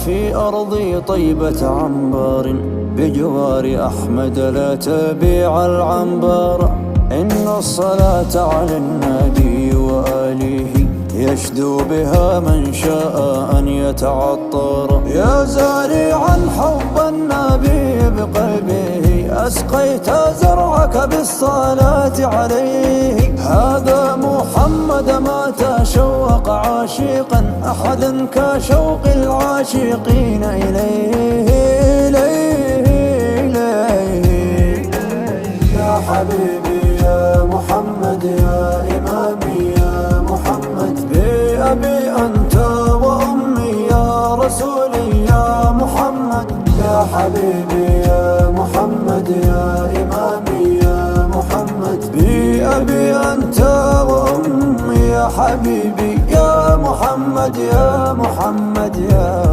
في أرض طيبة عنبر بجوار أحمد لا تبيع العنبر. إن الصلاة على النبي وآله يشدو بها من شاء أن يتعطر. يا زارعا حب النبي بقلبه أسقيت زرعك بالصلاة عليه. هذا محمد ما تشوق عاشقا أحدا كشوق العاشقين إليه. يا حبيبي يا محمد يا إمامي يا محمد بأبي أنت وأمي يا رسولي يا محمد. يا حبيبي يا محمد يا إمامي يا محمد بأبي أنت وأمي يا حبيبي يا محمد يا محمد يا